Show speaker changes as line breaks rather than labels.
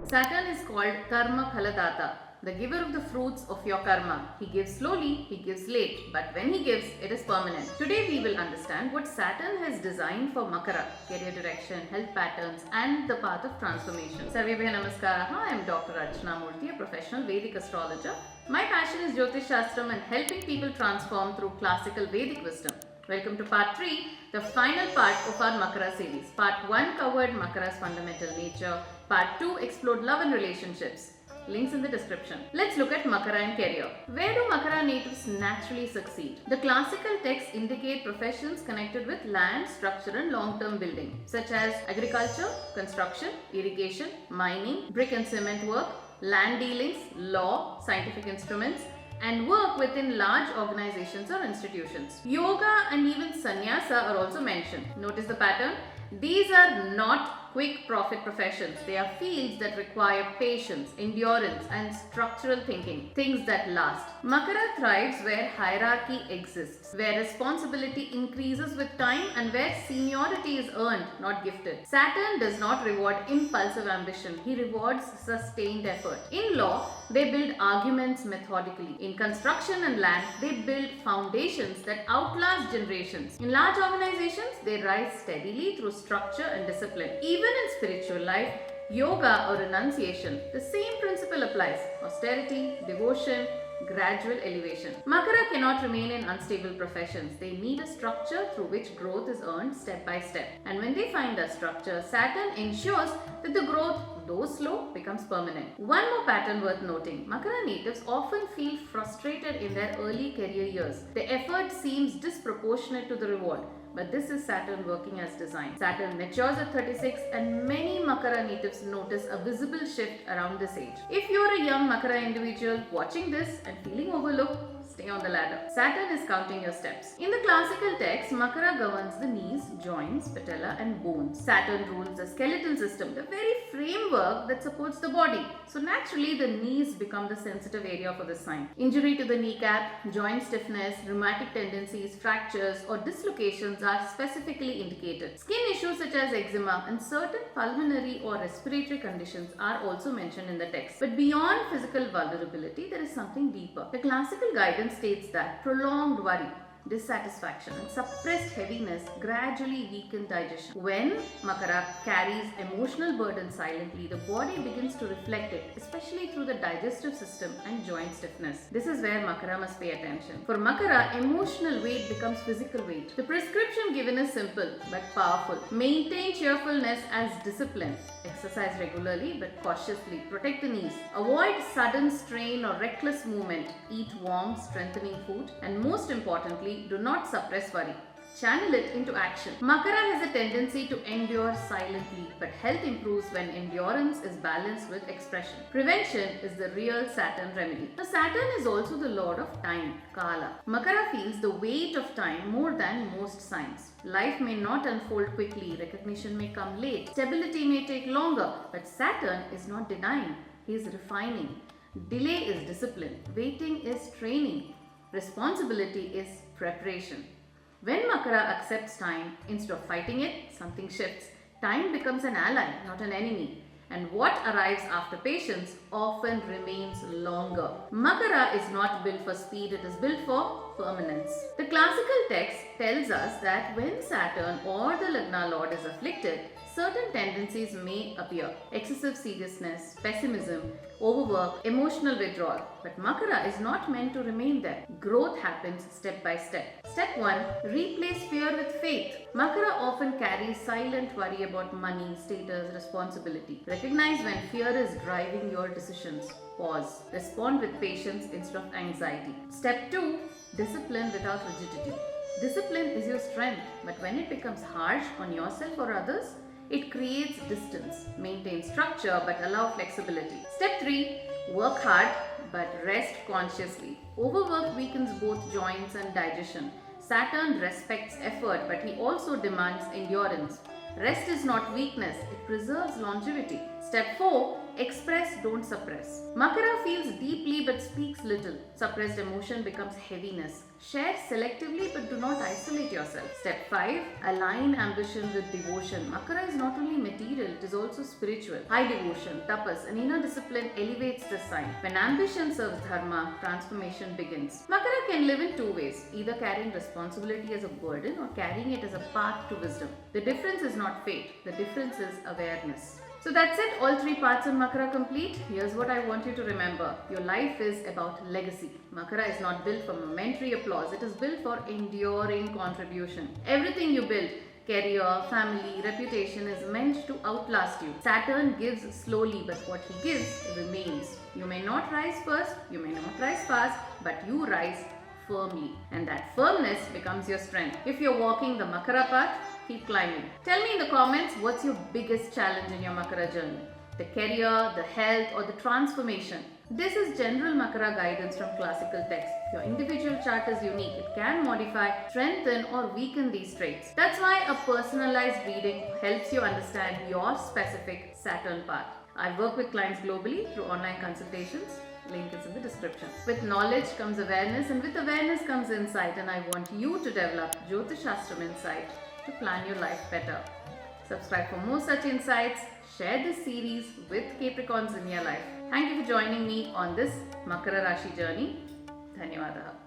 Saturn is called Karma Phaladata, the giver of the fruits of your karma. He gives slowly, he gives late, but when he gives, it is permanent. Today we will understand what Saturn has designed for Makara, career direction, health patterns, and the path of transformation. Sarvebhyo Namaskaraha. I am Dr. Archana Murthy, a professional Vedic astrologer. My passion is Jyotish Shastram and helping people transform through classical Vedic wisdom. Welcome to part 3, the final part of our Makara series. Part 1 covered Makara's fundamental nature. Part 2 explored love and relationships. Links in the description. Let's look at Makara and career. Where do Makara natives naturally succeed? The classical texts indicate professions connected with land, structure and long-term building, such as agriculture, construction, irrigation, mining, brick and cement work, land dealings, law, scientific instruments, and work within large organizations or institutions. Yoga and even sannyasa are also mentioned. Notice the pattern? These are not quick profit professions. They are fields that require patience, endurance, and structural thinking, things that last. Makara thrives where hierarchy exists, where responsibility increases with time, and where seniority is earned, not gifted. Saturn does not reward impulsive ambition, he rewards sustained effort. In law, they build arguments methodically. In construction and land, they build foundations that outlast generations. In large organizations, they rise steadily through structure and discipline. Even in spiritual life, yoga or renunciation, the same principle applies. Austerity, devotion, gradual elevation. Makara cannot remain in unstable professions. They need a structure through which growth is earned step by step. And when they find that structure, Saturn ensures that the growth, though slow, becomes permanent. One more pattern worth noting. Makara natives often feel frustrated in their early career years. The effort seems disproportionate to the reward. But this is Saturn working as designed. Saturn matures at 36 and many Makara natives notice a visible shift around this age. If you're a young Makara individual watching this and feeling overlooked, stay on the ladder. Saturn is counting your steps. In the classical text, Makara governs the knees, joints, patella and bones. Saturn rules the skeletal system, the very framework that supports the body. So naturally, the knees become the sensitive area for this sign. Injury to the kneecap, joint stiffness, rheumatic tendencies, fractures or dislocations are specifically indicated. Skin issues such as eczema and certain pulmonary or respiratory conditions are also mentioned in the text. But beyond physical vulnerability, there is something deeper. The classical guidance states that prolonged worry, dissatisfaction and suppressed heaviness gradually weaken digestion. When Makara carries emotional burden silently, the body begins to reflect it, especially through the digestive system and joint stiffness. This is where Makara must pay attention. For Makara, emotional weight becomes physical weight. The prescription given is simple but powerful. Maintain cheerfulness as discipline. Exercise regularly but cautiously. Protect the knees. Avoid sudden strain or reckless movement. Eat warm, strengthening food. And most importantly, do not suppress worry. Channel it into action. Makara has a tendency to endure silently, but health improves when endurance is balanced with expression. Prevention is the real Saturn remedy. Now, Saturn is also the lord of time, Kala. Makara feels the weight of time more than most signs. Life may not unfold quickly, recognition may come late, stability may take longer, but Saturn is not denying, he is refining. Delay is discipline, waiting is training, responsibility is preparation. When Makara accepts time, instead of fighting it, something shifts. Time becomes an ally, not an enemy. And what arrives after patience often remains longer. Makara is not built for speed, it is built for permanence. The classical text tells us that when Saturn or the Lagna Lord is afflicted, certain tendencies may appear. Excessive seriousness, pessimism, overwork, emotional withdrawal. But Makara is not meant to remain there. Growth happens step by step. Step 1. Replace fear with faith. Makara often carries silent worry about money, status, responsibility. Recognize when fear is driving your decisions. Pause. Respond with patience instead of anxiety. Step 2. Discipline without rigidity. Discipline is your strength, but when it becomes harsh on yourself or others, it creates distance. Maintain structure but allow flexibility. Step 3. Work hard but rest consciously. Overwork weakens both joints and digestion. Saturn respects effort but he also demands endurance. Rest is not weakness, it preserves longevity. Step 4. express, don't suppress. Makara feels deeply but speaks little. Suppressed emotion becomes heaviness. Share selectively but do not isolate yourself. Step 5. Align ambition with devotion. Makara is not only material, it is also spiritual. High devotion, tapas, and inner discipline elevates the sign. When ambition serves dharma, transformation begins. Makara can live in two ways, either carrying responsibility as a burden or carrying it as a path to wisdom. The difference is not fate, the difference is awareness. So that's it, all 3 parts of Makara complete. Here's what I want you to remember. Your life is about legacy. Makara is not built for momentary applause, it is built for enduring contribution. Everything you build, career, family, reputation, is meant to outlast you. Saturn gives slowly, but what he gives remains. You may not rise first, you may not rise fast, but you rise firmly. And that firmness becomes your strength. If you're walking the Makara path, keep climbing. Tell me in the comments what's your biggest challenge in your Makara journey. The career, the health, or the transformation. This is general Makara guidance from classical text. Your individual chart is unique. It can modify, strengthen, or weaken these traits. That's why a personalized reading helps you understand your specific Saturn path. I work with clients globally through online consultations. Link is in the description. With knowledge comes awareness, and with awareness comes insight, and I want you to develop Jyotish Shastram insight to plan your life better. Subscribe for more such insights. Share this series with Capricorns in your life. Thank you for joining me on this Makara Rashi journey. Dhanyavadaha.